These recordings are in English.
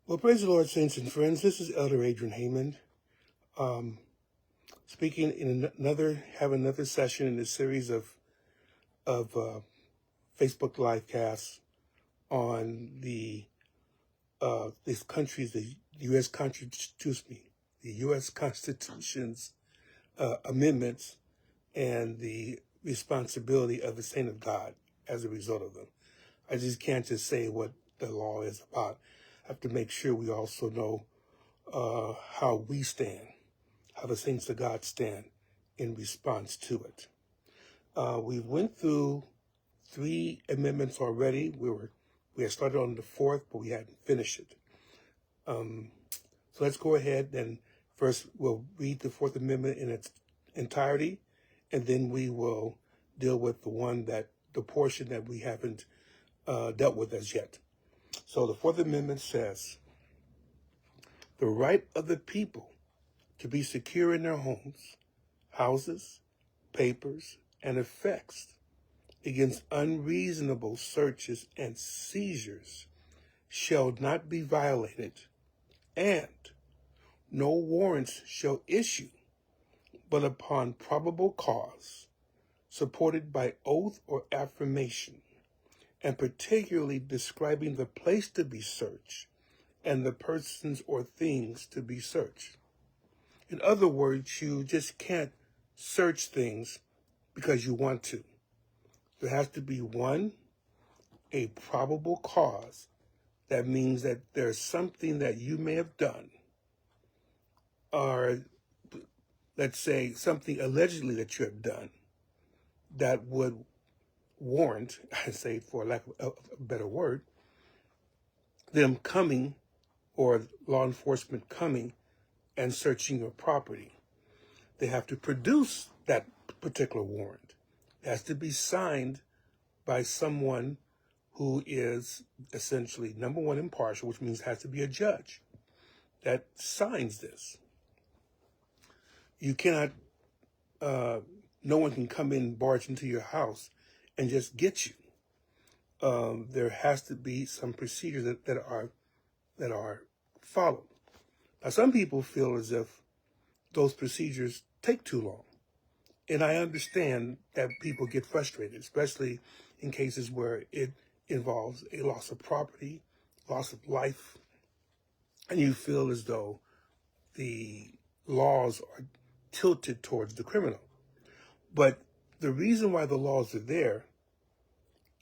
Well, praise the Lord, saints and friends. This is Elder Adrian Heyman, speaking in another session in this series of Facebook live casts on these countries, the U.S. the U.S. Constitution's amendments and the responsibility of the saint of God as a result of them. I just can't just say what the law is about. I have to make sure we also know how we stand, how the saints of God stand in response to it. We went through 3 amendments already. We had started on the 4th, but we hadn't finished it. So let's go ahead and first we'll read the 4th Amendment in its entirety, and then we will deal with the portion that we haven't dealt with as yet. So the 4th Amendment says, the right of the people to be secure in their homes, houses, papers, and effects against unreasonable searches and seizures shall not be violated, and no warrants shall issue but upon probable cause, supported by oath or affirmation, and particularly describing the place to be searched and the persons or things to be searched. In other words, you just can't search things because you want to. There has to be a probable cause. That means that there's something that you may have done, or let's say something allegedly that you have done, that would warrant, I say for lack of a better word, them coming, or law enforcement coming and searching your property. They have to produce that particular warrant. It has to be signed by someone who is essentially, number one, impartial, which means it has to be a judge that signs this. You cannot, no one can come in, barge into your house and just get you. There has to be some procedures that are followed. Now, some people feel as if those procedures take too long. And I understand that people get frustrated, especially in cases where it involves a loss of property, loss of life, and you feel as though the laws are tilted towards the criminal. But the reason why the laws are there,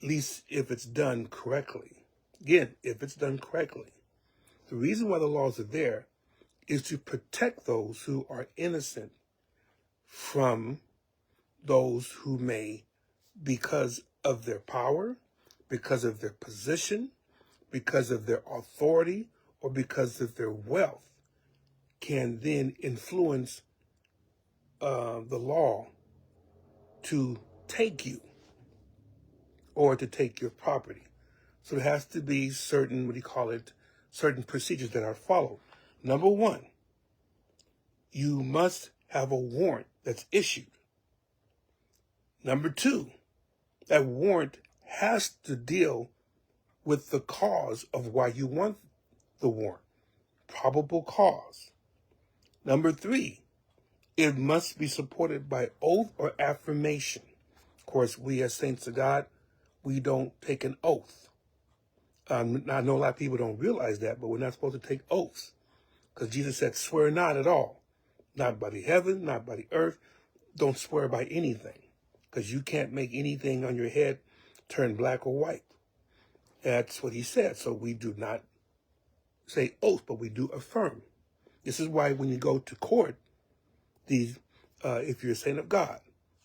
at least if it's done correctly, again, if it's done correctly, the reason why the laws are there is to protect those who are innocent from those who may, because of their power, because of their position, because of their authority, or because of their wealth, can then influence the law to take you or to take your property. So there has to be certain, certain procedures that are followed. Number one, you must have a warrant that's issued. Number two, that warrant has to deal with the cause of why you want the warrant. Probable cause. Number three, it must be supported by oath or affirmation. Of course, we as saints of God, we don't take an oath. I know a lot of people don't realize that, but we're not supposed to take oaths, because Jesus said, swear not at all. Not by the heaven, not by the earth. Don't swear by anything, because you can't make anything on your head turn black or white. That's what he said. So we do not say oath, but we do affirm. This is why when you go to court, if you're a saint of God,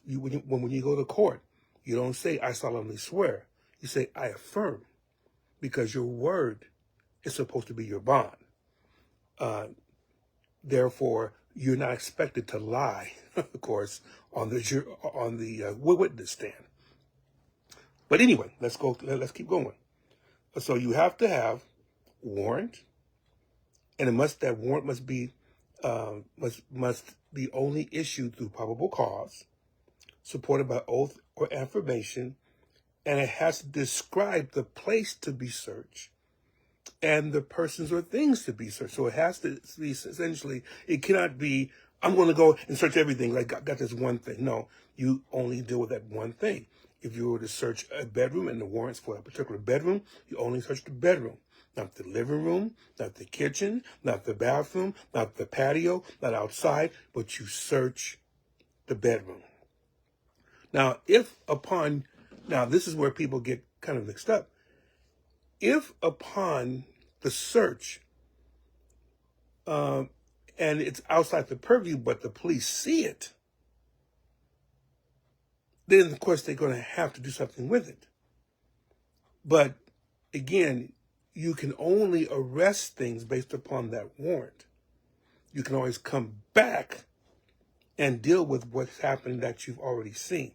when you go to court, you don't say, I solemnly swear. You say, I affirm, because your word is supposed to be your bond. Therefore, you're not expected to lie, of course, on the witness stand. But anyway, let's keep going. So you have to have warrant, and that warrant must be only issued through probable cause, supported by oath or affirmation, and it has to describe the place to be searched and the persons or things to be searched. So it has to be essentially, it cannot be, I'm going to go and search everything. Like, I got this one thing. No, you only deal with that one thing. If you were to search a bedroom and the warrants for a particular bedroom, you only search the bedroom, not the living room, not the kitchen, not the bathroom, not the patio, not outside, but you search the bedroom. Now, now this is where people get kind of mixed up. If upon the search, and it's outside the purview, but the police see it, then of course they're going to have to do something with it. But again, you can only arrest things based upon that warrant. You can always come back and deal with what's happening that you've already seen.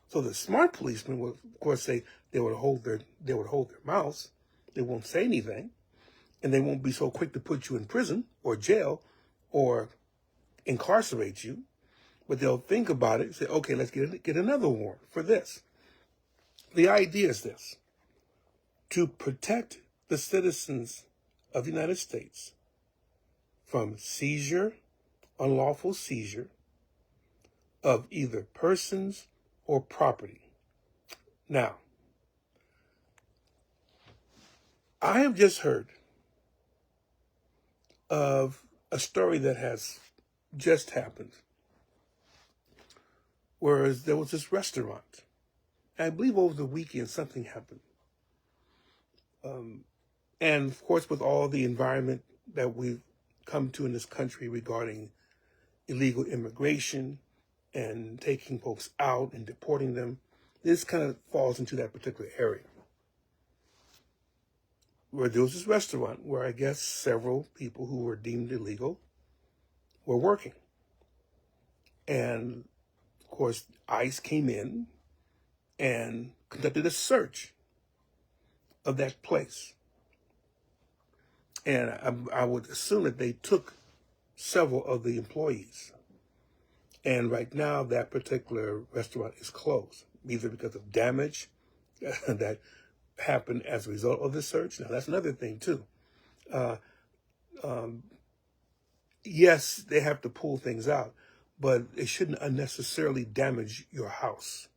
So the smart policeman will, of course, say they would hold their mouths. They won't say anything, and they won't be so quick to put you in prison or jail or incarcerate you. But they'll think about it and say, okay, let's get another warrant for this. The idea is this: to protect the citizens of the United States from seizure, unlawful seizure of either persons or property. Now, I have just heard of a story that has just happened, whereas there was this restaurant. I believe over the weekend something happened. And of course, with all the environment that we've come to in this country regarding illegal immigration and taking folks out and deporting them, this kind of falls into that particular area. Where there was this restaurant where I guess several people who were deemed illegal were working. And of course, ICE came in and conducted a search of that place. And I would assume that they took several of the employees. And right now, that particular restaurant is closed, either because of damage that happened as a result of the search. Now, that's another thing, too. Yes, they have to pull things out, but it shouldn't unnecessarily damage your house,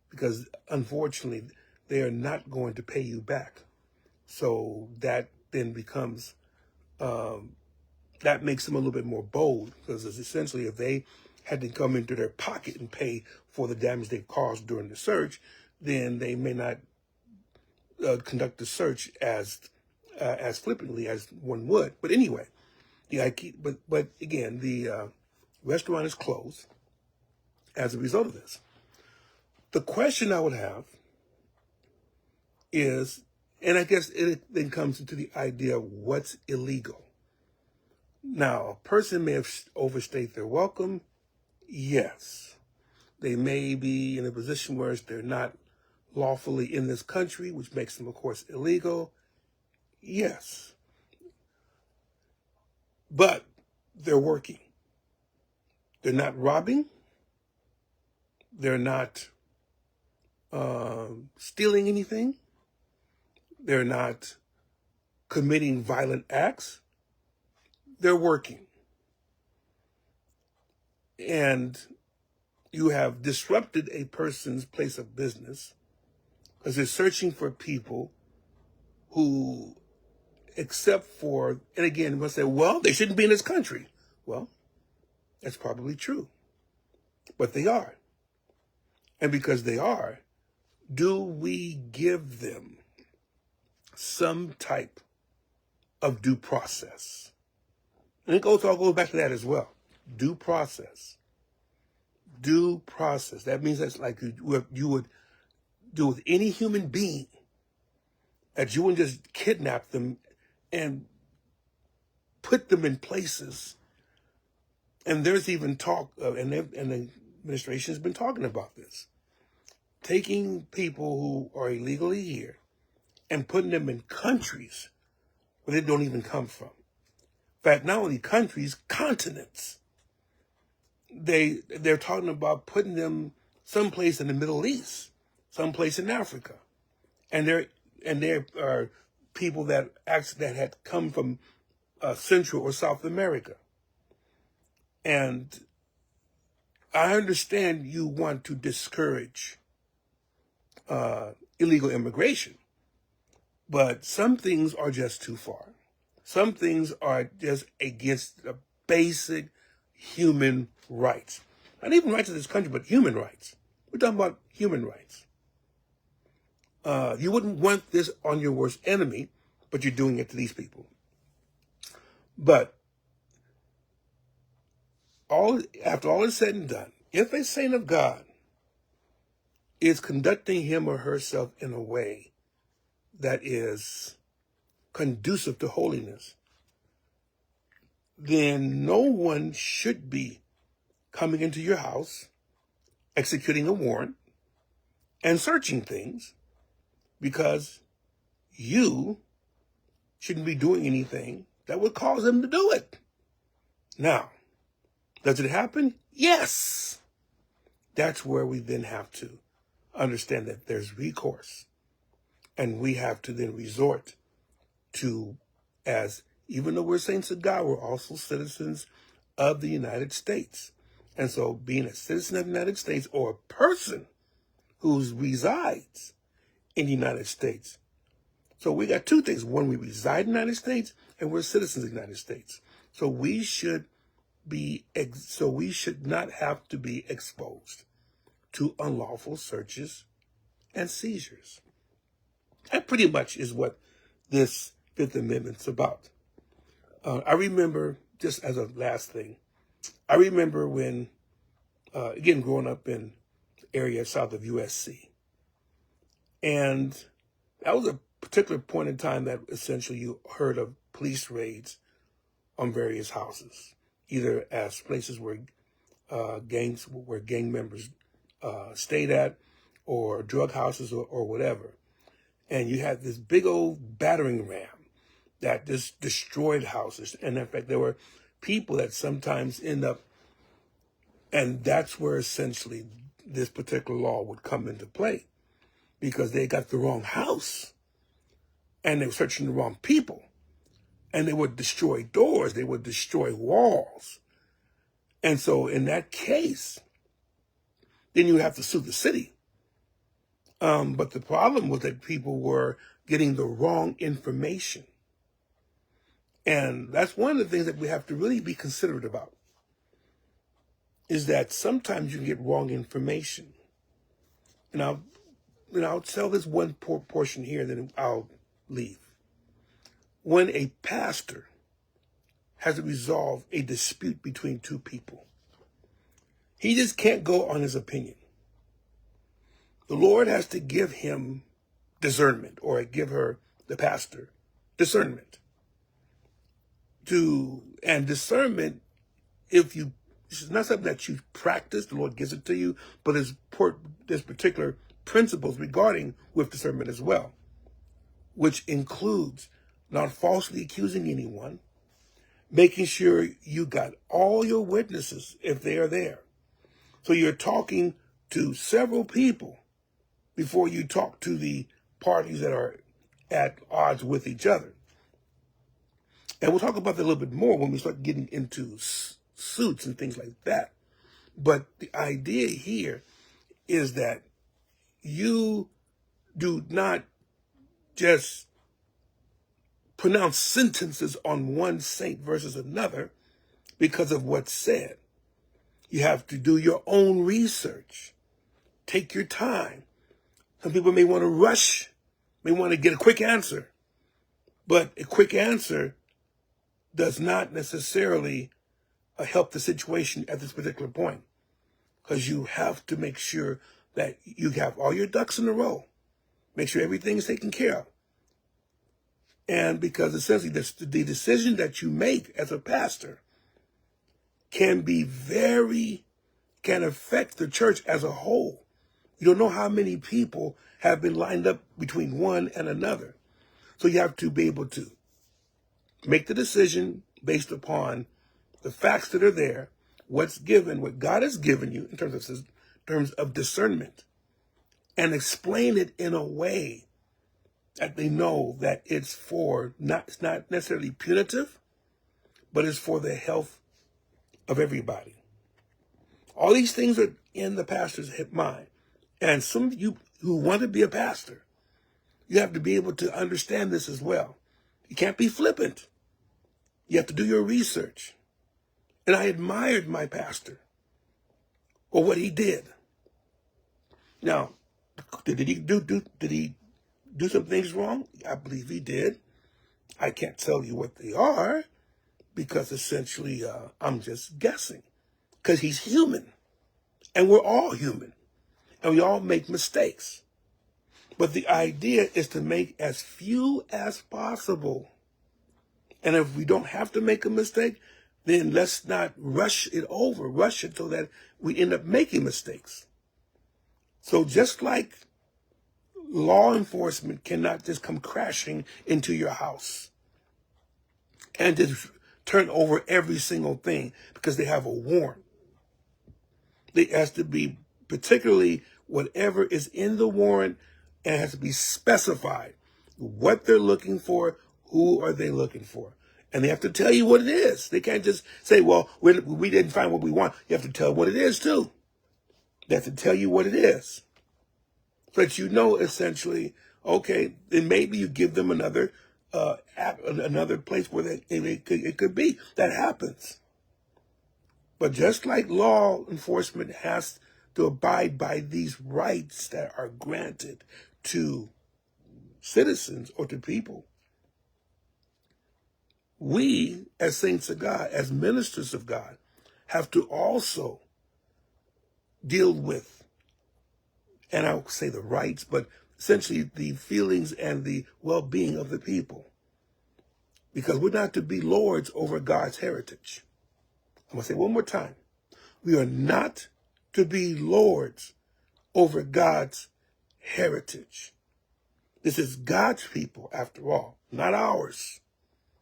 because unfortunately, they are not going to pay you back. So that then becomes, that makes them a little bit more bold, because it's essentially, if they had to come into their pocket and pay for the damage they've caused during the search, then they may not conduct the search as flippantly as one would. But anyway, but again, the restaurant is closed as a result of this. The question I would have is, and I guess it then comes into the idea of what's illegal. Now, a person may have overstayed their welcome. Yes. They may be in a position where they're not lawfully in this country, which makes them, of course, illegal. Yes. But they're working. They're not robbing. They're not stealing anything. They're not committing violent acts. They're working. And you have disrupted a person's place of business because they're searching for people who, except for, and again, we'll say, well, they shouldn't be in this country. Well, that's probably true. But they are. And because they are, do we give them some type of due process? And it all goes back to that as well. Due process. Due process. That means that's like you would do with any human being, that you wouldn't just kidnap them and put them in places. And there's even talk, and the administration has been talking about this, taking people who are illegally here and putting them in countries where they don't even come from. In fact, not only countries, continents. They're talking about putting them someplace in the Middle East, someplace in Africa, and they are people that had come from Central or South America. And I understand you want to discourage illegal immigration, but some things are just too far. Some things are just against the basic human rights. Not even rights of this country, but human rights. We're talking about human rights. You wouldn't want this on your worst enemy, but you're doing it to these people. But after all is said and done, if a saint of God is conducting him or herself in a way that is conducive to holiness, then no one should be coming into your house, executing a warrant, and searching things, because you shouldn't be doing anything that would cause them to do it. Now, does it happen? Yes. That's where we then have to understand that there's recourse. And we have to then resort to, as even though we're saints of God, we're also citizens of the United States. And so being a citizen of the United States, or a person who resides in the United States. So we got two things. One, we reside in the United States, and we're citizens of the United States. So we should not have to be exposed to unlawful searches and seizures. That pretty much is what this Fifth Amendment's about. I remember, just as a last thing, I remember when, again, growing up in the area south of USC, and that was a particular point in time that essentially you heard of police raids on various houses, either as places where gang members stayed at, or drug houses, or whatever. And you had this big old battering ram that just destroyed houses. And in fact, there were people that sometimes end up, and that's where essentially this particular law would come into play, because they got the wrong house and they were searching the wrong people, and they would destroy doors, they would destroy walls. And so in that case, then you have to sue the city. But the problem was that people were getting the wrong information. And that's one of the things that we have to really be considerate about, is that sometimes you get wrong information. And I'll tell this one portion here, then I'll leave. When a pastor has to resolve a dispute between two people, he just can't go on his opinion. The Lord has to give him discernment, or give her, the pastor, discernment. And discernment, it's not something that you practice, the Lord gives it to you, but there's particular principles regarding with discernment as well, which includes not falsely accusing anyone, making sure you got all your witnesses if they are there. So you're talking to several people before you talk to the parties that are at odds with each other. And we'll talk about that a little bit more when we start getting into suits and things like that. But the idea here is that you do not just pronounce sentences on one saint versus another because of what's said. You have to do your own research. Take your time. Some people may want to rush, may want to get a quick answer. But a quick answer does not necessarily help the situation at this particular point, because you have to make sure that you have all your ducks in a row. Make sure everything is taken care of. And because essentially the decision that you make as a pastor can affect the church as a whole. You don't know how many people have been lined up between one and another. So you have to be able to make the decision based upon the facts that are there, what's given, what God has given you in terms of discernment, and explain it in a way that they know that it's not necessarily punitive, but it's for the health of everybody. All these things are in the pastor's mind. And some of you who want to be a pastor, you have to be able to understand this as well. You can't be flippant. You have to do your research. And I admired my pastor for what he did. Now, did he do some things wrong? I believe he did. I can't tell you what they are because essentially I'm just guessing. Because he's human. And we're all human. And we all make mistakes. But the idea is to make as few as possible. And if we don't have to make a mistake, then let's not rush it so that we end up making mistakes. So just like law enforcement cannot just come crashing into your house and just turn over every single thing because they have a warrant. It has to be particularly whatever is in the warrant, and it has to be specified what they're looking for, who are they looking for. And they have to tell you what it is. They can't just say, well, we didn't find what we want. You have to tell what it is, too. They have to tell you what it is. But you know, essentially, okay, then maybe you give them another place where it could be. That happens. But just like law enforcement has to abide by these rights that are granted to citizens or to people, we, as saints of God, as ministers of God, have to also deal with, and I'll say the rights, but essentially the feelings and the well-being of the people. Because we're not to be lords over God's heritage. I'm going to say one more time. We are not to be lords over God's heritage. This is God's people, after all, not ours.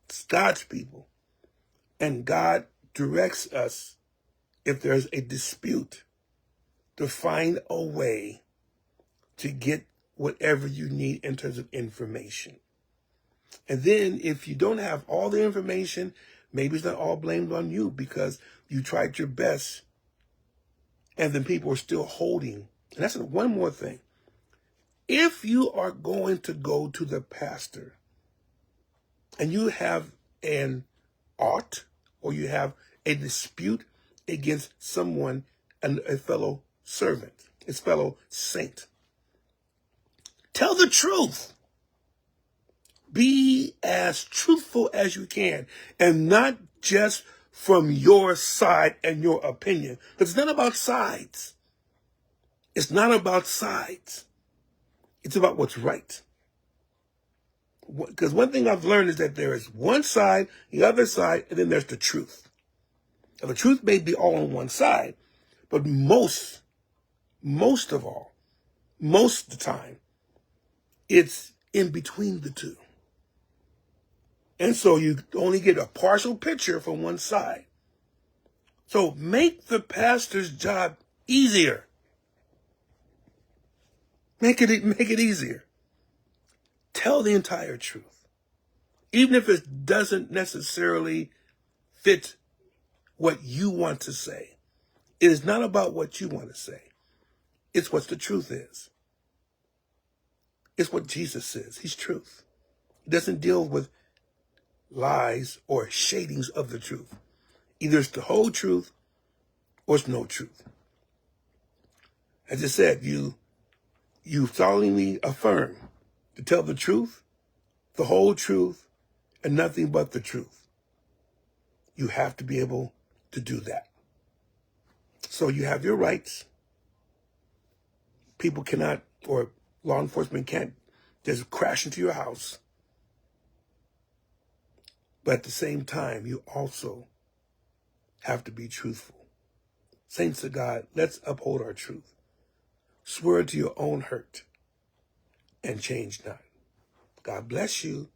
It's God's people. And God directs us, if there's a dispute, to find a way to get whatever you need in terms of information. And then if you don't have all the information, maybe it's not all blamed on you because you tried your best and then people are still holding. And that's one more thing. If you are going to go to the pastor and you have an ought or you have a dispute against someone, a fellow servant, his fellow saint, tell the truth. Be as truthful as you can, and not just from your side and your opinion. Because it's not about sides. It's not about sides. It's about what's right. Because one thing I've learned is that there is one side, the other side, and then there's the truth. Now, the truth may be all on one side, but most of the time, it's in between the two. And so you only get a partial picture from one side. So make the pastor's job easier. Make it easier. Tell the entire truth. Even if it doesn't necessarily fit what you want to say. It is not about what you want to say. It's what the truth is. It's what Jesus says. He's truth. He doesn't deal with lies or shadings of the truth. Either it's the whole truth or it's no truth. As I said, you solemnly affirm to tell the truth, the whole truth, and nothing but the truth. You have to be able to do that. So you have your rights. People cannot, or law enforcement can't just crash into your house. But at the same time, you also have to be truthful. Saints of God, let's uphold our truth. Swear to your own hurt and change not. God bless you.